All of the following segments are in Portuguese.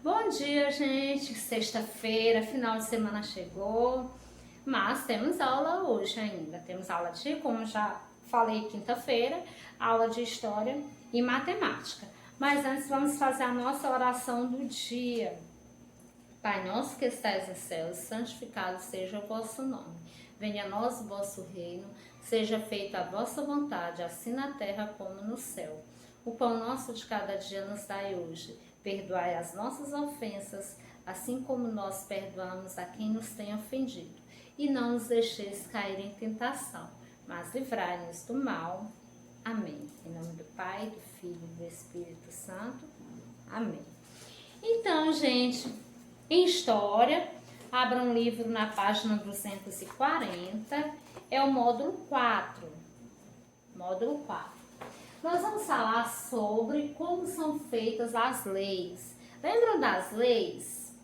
Bom dia, gente. Sexta-feira, final de semana chegou, mas temos aula hoje ainda. Temos aula de, como já falei, quinta-feira, aula de história e matemática. Mas antes vamos fazer a nossa oração do dia. Pai nosso que estais nos céus, santificado seja o vosso nome. Venha a nós o vosso reino, seja feita a vossa vontade, assim na terra como no céu. O pão nosso de cada dia nos dai hoje. Perdoai as nossas ofensas, assim como nós perdoamos a quem nos tem ofendido. E não nos deixeis cair em tentação, mas livrai-nos do mal. Amém. Em nome do Pai, do Filho e do Espírito Santo. Amém. Então, gente, em história, abra um livro na página 240, é o módulo 4. Módulo 4. Nós vamos falar sobre como são feitas as leis. Lembram das leis?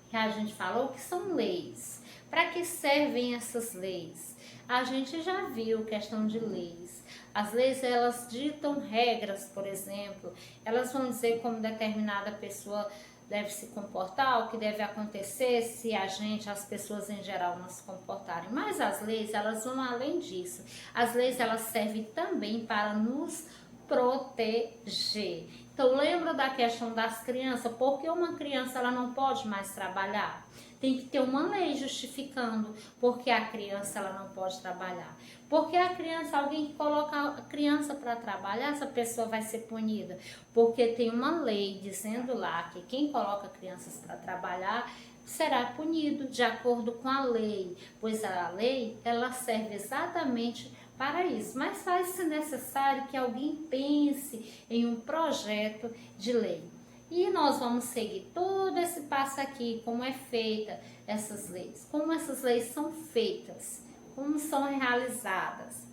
Que a gente falou que são leis. Para que servem essas leis? A gente já viu questão de leis. As leis, elas ditam regras, por exemplo. Elas vão dizer como determinada pessoa deve se comportar, o que deve acontecer se as pessoas em geral não se comportarem. Mas as leis, elas vão além disso. As leis, elas servem também para nos proteger. Então, lembra da questão das crianças? Porque uma criança, ela não pode mais trabalhar. Tem que ter uma lei justificando porque a criança, ela não pode trabalhar. Porque a criança, alguém que coloca a criança para trabalhar, essa pessoa vai ser punida. Porque tem uma lei dizendo lá que quem coloca crianças para trabalhar será punido de acordo com a lei. Pois a lei, ela serve exatamente para isso. Mas faz-se necessário que alguém pense em um projeto de lei. E nós vamos seguir todo esse passo aqui, como é feita essas leis, como essas leis são feitas, como são realizadas.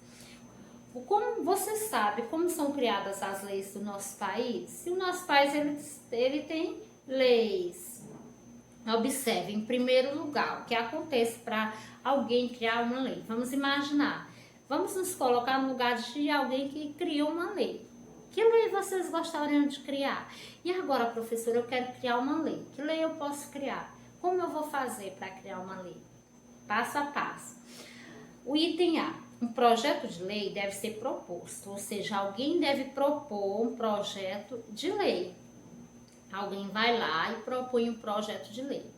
Como você sabe como são criadas as leis do nosso país? O nosso país ele tem leis. Observe, em primeiro lugar, o que acontece para alguém criar uma lei. Vamos imaginar, vamos nos colocar no lugar de alguém que criou uma lei. Que lei vocês gostariam de criar? E agora, professora, eu quero criar uma lei. Que lei eu posso criar? Como eu vou fazer para criar uma lei? Passo a passo. O item A. Um projeto de lei deve ser proposto, ou seja, alguém deve propor um projeto de lei. Alguém vai lá e propõe um projeto de lei.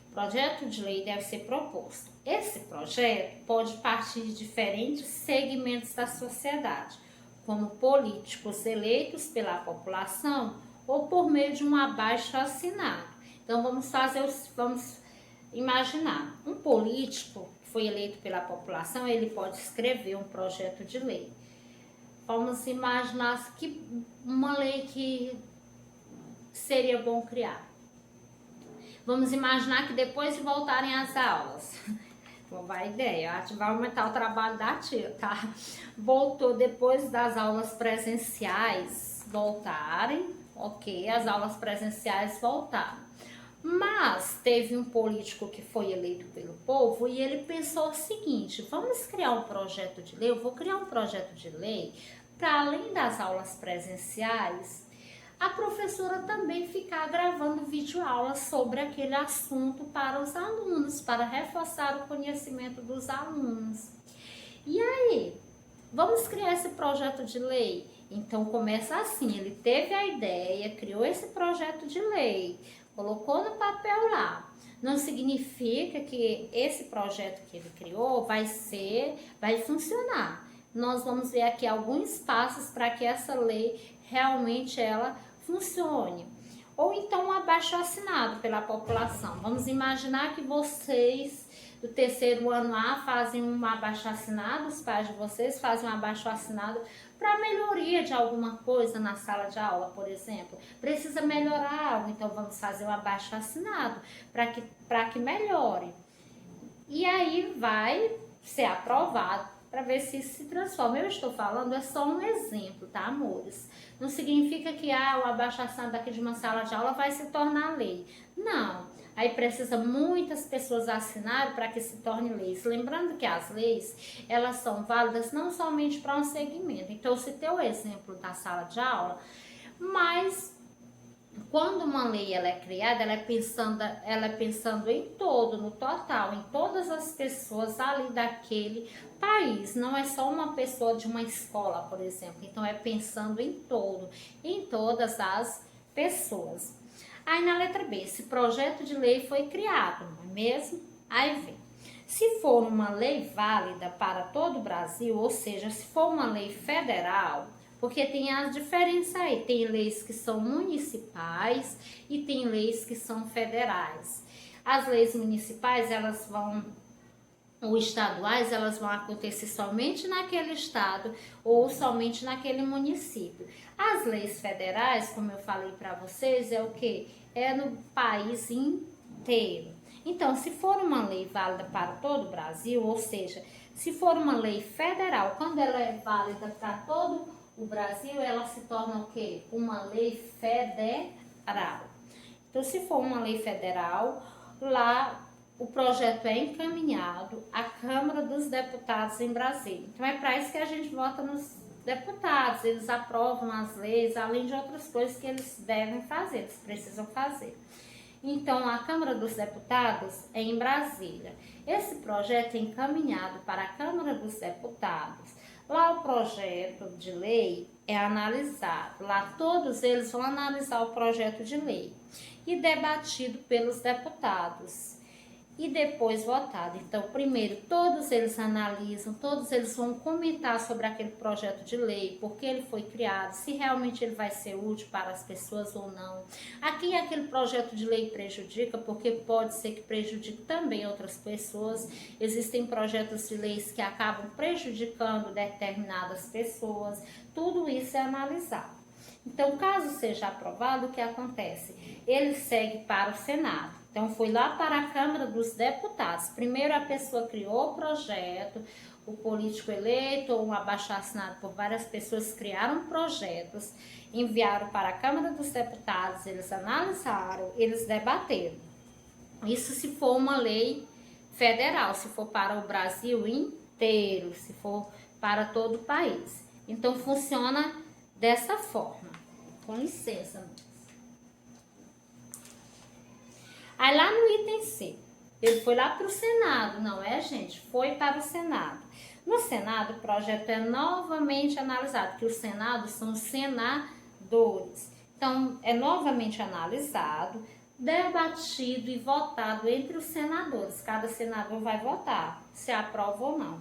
O projeto de lei deve ser proposto. Esse projeto pode partir de diferentes segmentos da sociedade, como políticos eleitos pela população ou por meio de um abaixo-assinado. Então vamos imaginar, um político que foi eleito pela população, ele pode escrever um projeto de lei. Vamos imaginar que uma lei que seria bom criar. Vamos imaginar que depois de voltarem às aulas, boa ideia, a gente vai aumentar o trabalho da tia, tá? Voltou depois das aulas presenciais voltarem, ok, as aulas presenciais voltaram. Mas teve um político que foi eleito pelo povo e ele pensou o seguinte: vamos criar um projeto de lei, eu vou criar um projeto de lei para além das aulas presenciais, a professora também ficar gravando videoaulas sobre aquele assunto para os alunos, para reforçar o conhecimento dos alunos. E aí, vamos criar esse projeto de lei? Então começa assim, ele teve a ideia, criou esse projeto de lei, colocou no papel lá. Não significa que esse projeto que ele criou vai funcionar. Nós vamos ver aqui alguns passos para que essa lei realmente ela funcione. Ou então um abaixo-assinado pela população. Vamos imaginar que vocês do terceiro ano A fazem um abaixo-assinado, os pais de vocês fazem um abaixo-assinado para melhoria de alguma coisa na sala de aula, por exemplo. Precisa melhorar algo, então vamos fazer um abaixo-assinado para que melhore. E aí vai ser aprovado para ver se isso se transforma. Eu estou falando, é só um exemplo, tá, amores? Não significa que o abaixo-assinado daqui de uma sala de aula vai se tornar lei. Não. Aí precisa muitas pessoas assinarem para que se torne leis. Lembrando que as leis, elas são válidas não somente para um segmento. Então, eu citei o exemplo da sala de aula, mas Quando uma lei ela é criada, ela é pensando em todo, no total, em todas as pessoas ali daquele país. Não é só uma pessoa de uma escola, por exemplo. Então é pensando em todo, em todas as pessoas. Aí na letra B, esse projeto de lei foi criado, não é mesmo? Aí vem. Se for uma lei válida para todo o Brasil, ou seja, se for uma lei federal, porque tem as diferenças aí, tem leis que são municipais e tem leis que são federais. As leis municipais, ou estaduais, elas vão acontecer somente naquele estado ou somente naquele município. As leis federais, como eu falei para vocês, é o que? É no país inteiro. Então, se for uma lei válida para todo o Brasil, ou seja, se for uma lei federal, quando ela é válida para todo o Brasil, ela se torna o quê? Uma lei federal. Então, se for uma lei federal, lá o projeto é encaminhado à Câmara dos Deputados em Brasília. Então, é para isso que a gente vota nos deputados, eles aprovam as leis, além de outras coisas que eles devem fazer, eles precisam fazer. Então, a Câmara dos Deputados é em Brasília. Esse projeto é encaminhado para a Câmara dos Deputados. Lá o projeto de lei é analisado. Lá todos eles vão analisar o projeto de lei e debatido pelos deputados e depois votado. Então, primeiro, todos eles analisam, todos eles vão comentar sobre aquele projeto de lei, por que ele foi criado, se realmente ele vai ser útil para as pessoas ou não. Aqui aquele projeto de lei prejudica, porque pode ser que prejudique também outras pessoas. Existem projetos de leis que acabam prejudicando determinadas pessoas. Tudo isso é analisado. Então, caso seja aprovado, o que acontece? Ele segue para o Senado. Então, foi lá para a Câmara dos Deputados. Primeiro, a pessoa criou o projeto, o político eleito ou um abaixo-assinado por várias pessoas criaram projetos, enviaram para a Câmara dos Deputados, eles analisaram, eles debateram. Isso se for uma lei federal, se for para o Brasil inteiro, se for para todo o país. Então, funciona dessa forma. Com licença. Aí lá no item C, ele foi lá para o Senado, não é, gente? Foi para o Senado. No Senado, o projeto é novamente analisado, que o Senado são os senadores. Então, é novamente analisado, debatido e votado entre os senadores. Cada senador vai votar se aprova ou não.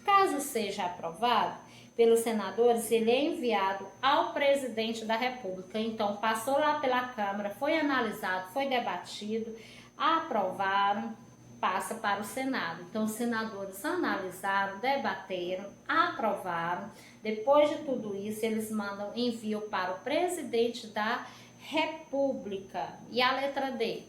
Caso seja aprovado pelos senadores, ele é enviado ao presidente da República. Então, passou lá pela Câmara, foi analisado, foi debatido, aprovaram, passa para o Senado. Então, os senadores analisaram, debateram, aprovaram. Depois de tudo isso, eles enviam para o presidente da República. E a letra D?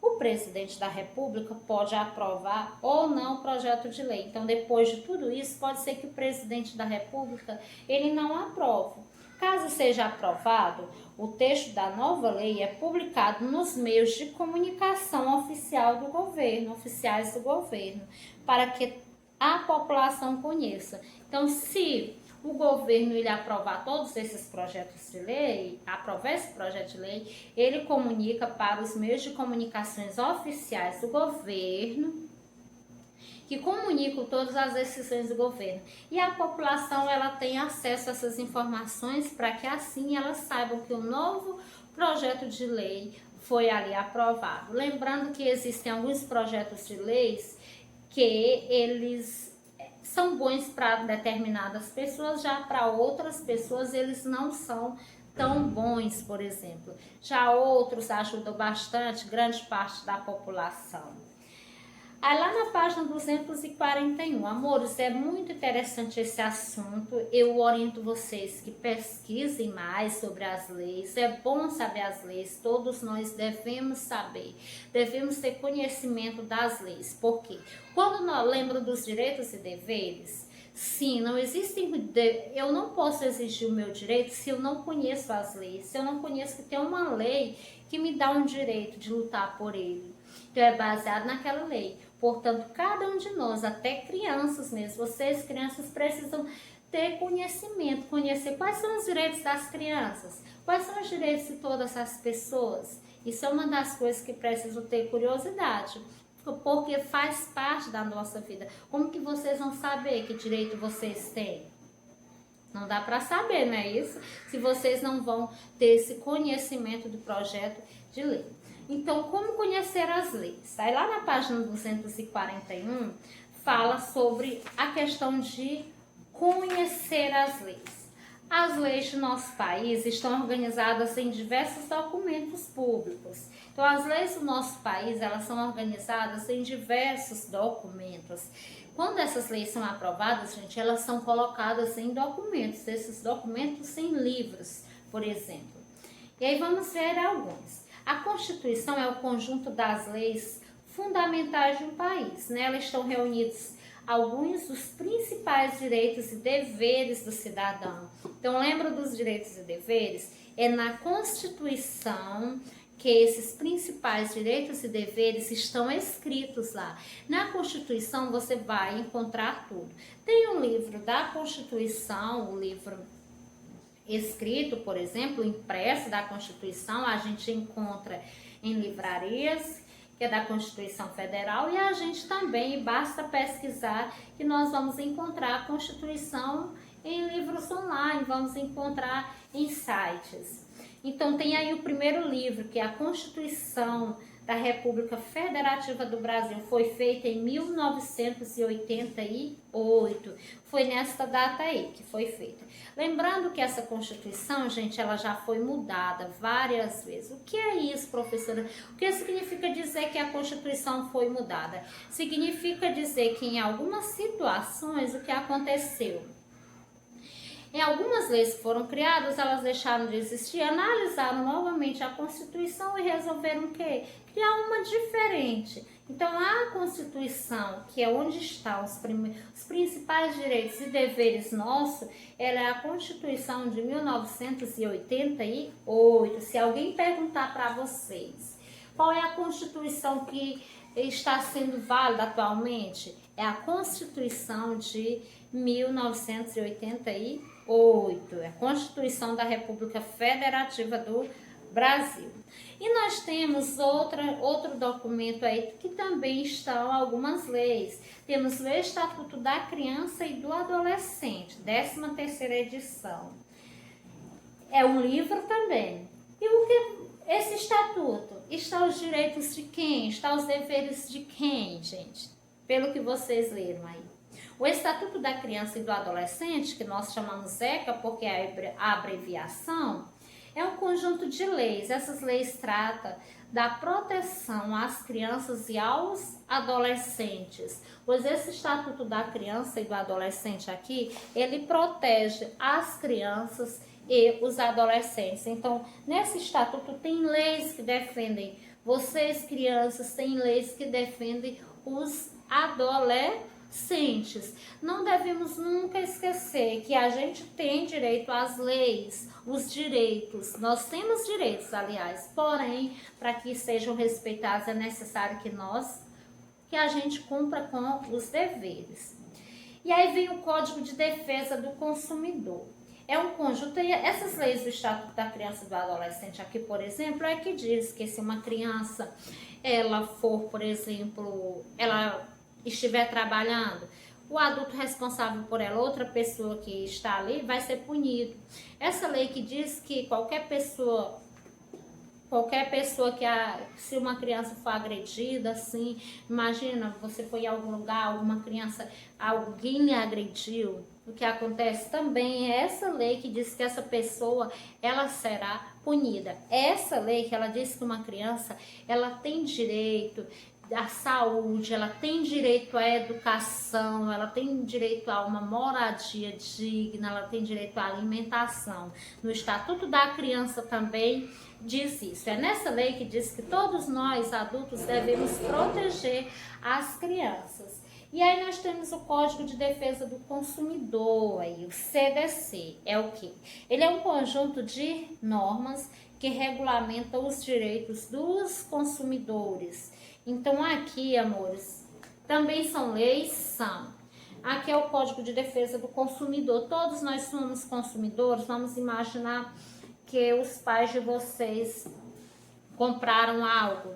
O presidente da República pode aprovar ou não o projeto de lei. Então, depois de tudo isso, pode ser que o presidente da República ele não aprove. Caso seja aprovado, o texto da nova lei é publicado nos meios de comunicação oficiais do governo, para que a população conheça. Então, se o governo ele aprovar todos esses projetos de lei, aprovar esse projeto de lei, ele comunica para os meios de comunicações oficiais do governo, que comunicam todas as decisões do governo. E a população ela tem acesso a essas informações para que assim elas saibam que o novo projeto de lei foi ali aprovado. Lembrando que existem alguns projetos de leis que eles são bons para determinadas pessoas, já para outras pessoas eles não são tão bons, por exemplo. Já outros ajudam bastante grande parte da população. Aí lá na página 241, amores, é muito interessante esse assunto, eu oriento vocês que pesquisem mais sobre as leis, é bom saber as leis, todos nós devemos saber, devemos ter conhecimento das leis, porque quando nós lembramos dos direitos e deveres, sim, não existem, eu não posso exigir o meu direito se eu não conheço as leis, se eu não conheço que tem uma lei que me dá um direito de lutar por ele, então é baseado naquela lei. Portanto, cada um de nós, até crianças mesmo, vocês crianças precisam ter conhecimento, conhecer quais são os direitos das crianças, quais são os direitos de todas as pessoas. Isso é uma das coisas que preciso ter curiosidade, porque faz parte da nossa vida. Como que vocês vão saber que direito vocês têm? Não dá para saber, não é isso? Se vocês não vão ter esse conhecimento do projeto de lei. Então, como conhecer as leis? Aí lá na página 241, fala sobre a questão de conhecer as leis. As leis do nosso país estão organizadas em diversos documentos públicos. Então, as leis do nosso país, elas são organizadas em diversos documentos. Quando essas leis são aprovadas, gente, elas são colocadas em documentos. Esses documentos em livros, por exemplo. E aí vamos ver alguns. A Constituição é o conjunto das leis fundamentais de um país. Nela estão reunidos alguns dos principais direitos e deveres do cidadão. Então, lembra dos direitos e deveres? É na Constituição que esses principais direitos e deveres estão escritos lá. Na Constituição você vai encontrar tudo. Tem um livro da Constituição, o livro escrito, por exemplo, impresso da Constituição, a gente encontra em livrarias, que é da Constituição Federal, e a gente também, basta pesquisar, que nós vamos encontrar a Constituição em livros online, vamos encontrar em sites. Então tem aí o primeiro livro, que é a Constituição da República Federativa do Brasil, foi feita em 1988, foi nesta data aí que foi feita. Lembrando que essa Constituição, gente, ela já foi mudada várias vezes. O que é isso, professora? O que significa dizer que a Constituição foi mudada? Significa dizer que em algumas situações o que aconteceu? Em algumas leis que foram criadas, elas deixaram de existir, analisaram novamente a Constituição e resolveram o quê? Criar uma diferente. Então, a Constituição, que é onde estão os principais direitos e deveres nossos, ela é a Constituição de 1988. Se alguém perguntar para vocês qual é a Constituição que está sendo válida atualmente, é a Constituição de 1988. É a Constituição da República Federativa do Brasil. E nós temos outro documento aí que também estão algumas leis. Temos o Estatuto da Criança e do Adolescente, 13ª edição. É um livro também. E o que esse estatuto? Está os direitos de quem? Está os deveres de quem, gente? Pelo que vocês leram aí. O Estatuto da Criança e do Adolescente, que nós chamamos ECA porque é a abreviação, é um conjunto de leis. Essas leis tratam da proteção às crianças e aos adolescentes. Pois esse Estatuto da Criança e do Adolescente aqui, ele protege as crianças e os adolescentes. Então, nesse estatuto tem leis que defendem vocês, crianças, tem leis que defendem os adolescentes. Não devemos nunca esquecer que a gente tem direito às leis, os direitos. Nós temos direitos, aliás, porém, para que sejam respeitados é necessário que a gente cumpra com os deveres. E aí vem o Código de Defesa do Consumidor. É um conjunto, e essas leis do Estatuto da Criança e do Adolescente aqui, por exemplo, é que diz que se uma criança, ela for, por exemplo, ela estiver trabalhando, o adulto responsável por ela, outra pessoa que está ali, vai ser punido. Essa lei que diz que qualquer pessoa que se uma criança for agredida, assim, imagina, você foi em algum lugar, alguma criança, alguém lhe agrediu, o que acontece também é essa lei que diz que essa pessoa, ela será punida. Essa lei que ela diz que uma criança, ela tem direito à saúde, ela tem direito à educação, ela tem direito a uma moradia digna, ela tem direito à alimentação. No Estatuto da Criança também diz isso. É nessa lei que diz que todos nós, adultos, devemos proteger as crianças. E aí nós temos o Código de Defesa do Consumidor, aí, o CDC. É o quê? Ele é um conjunto de normas que regulamentam os direitos dos consumidores. Então aqui, amores, também são leis, são. Aqui é o Código de Defesa do Consumidor. Todos nós somos consumidores. Vamos imaginar que os pais de vocês compraram algo,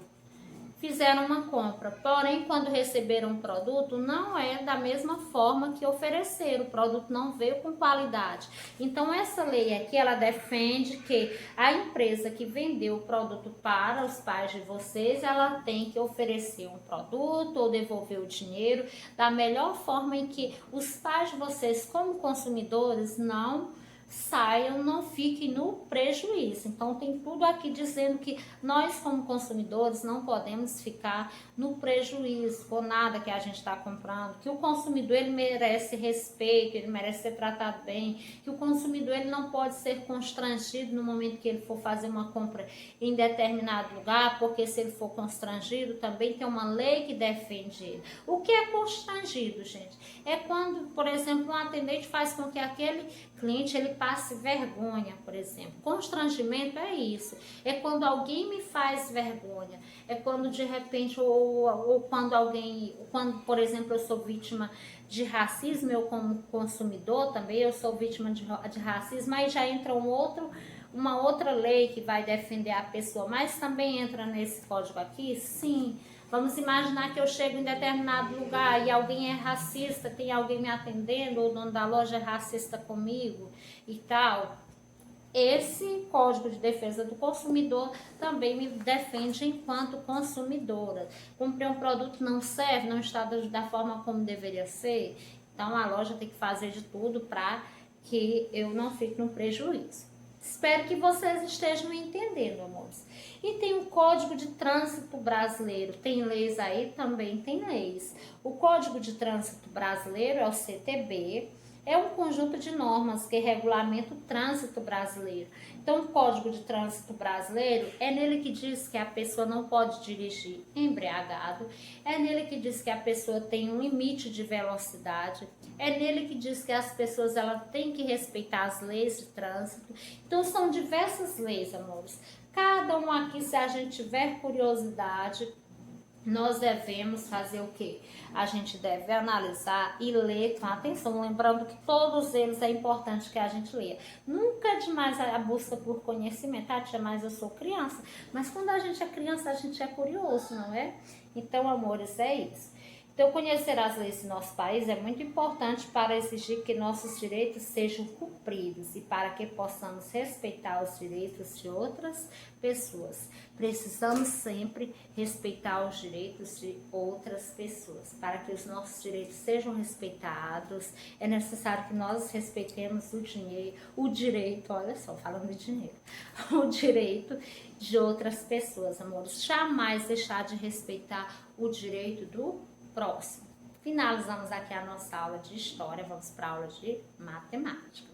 fizeram uma compra, porém quando receberam o produto não é da mesma forma que ofereceram, o produto não veio com qualidade. Então essa lei aqui, ela defende que a empresa que vendeu o produto para os pais de vocês, ela tem que oferecer um produto ou devolver o dinheiro da melhor forma em que os pais de vocês, como consumidores, não saiam, não fiquem no prejuízo. Então tem tudo aqui dizendo que nós como consumidores não podemos ficar no prejuízo por nada que a gente está comprando, que o consumidor ele merece respeito, ele merece ser tratado bem, que o consumidor ele não pode ser constrangido no momento que ele for fazer uma compra em determinado lugar, porque se ele for constrangido também tem uma lei que defende ele. O que é constrangido, gente? É quando, por exemplo, um atendente faz com que aquele cliente ele passe vergonha, por exemplo. Constrangimento é isso. É quando alguém me faz vergonha. É quando de repente, ou quando alguém, quando, por exemplo, eu sou vítima de racismo, eu como consumidor também, eu sou vítima de racismo, aí já entra uma outra lei que vai defender a pessoa, mas também entra nesse código aqui, sim. Vamos imaginar que eu chego em determinado lugar e alguém é racista, tem alguém me atendendo, ou o dono da loja é racista comigo e tal. Esse Código de Defesa do Consumidor também me defende enquanto consumidora. Comprei um produto, não serve, não está da forma como deveria ser, então a loja tem que fazer de tudo para que eu não fique no prejuízo. Espero que vocês estejam entendendo, amores. E tem o Código de Trânsito Brasileiro. Tem leis aí? Também tem leis. O Código de Trânsito Brasileiro é o CTB. É um conjunto de normas que regulamenta o trânsito brasileiro. Então, o Código de Trânsito Brasileiro é nele que diz que a pessoa não pode dirigir embriagado, é nele que diz que a pessoa tem um limite de velocidade, é nele que diz que as pessoas têm que respeitar as leis de trânsito. Então, são diversas leis, amores. Cada um aqui, se a gente tiver curiosidade, nós devemos fazer o quê? A gente deve analisar e ler com atenção, lembrando que todos eles é importante que a gente leia. Nunca é demais a busca por conhecimento. Ah, tia, mas eu sou criança. Mas quando a gente é criança, a gente é curioso, não é? Então, amores, é isso. Então, conhecer as leis do nosso país é muito importante para exigir que nossos direitos sejam cumpridos e para que possamos respeitar os direitos de outras pessoas. Precisamos sempre respeitar os direitos de outras pessoas. Para que os nossos direitos sejam respeitados, é necessário que nós respeitemos o direito, olha só, falando de dinheiro, o direito de outras pessoas, amores. Jamais deixar de respeitar o direito do próximo. Finalizamos aqui a nossa aula de história, vamos para a aula de matemática.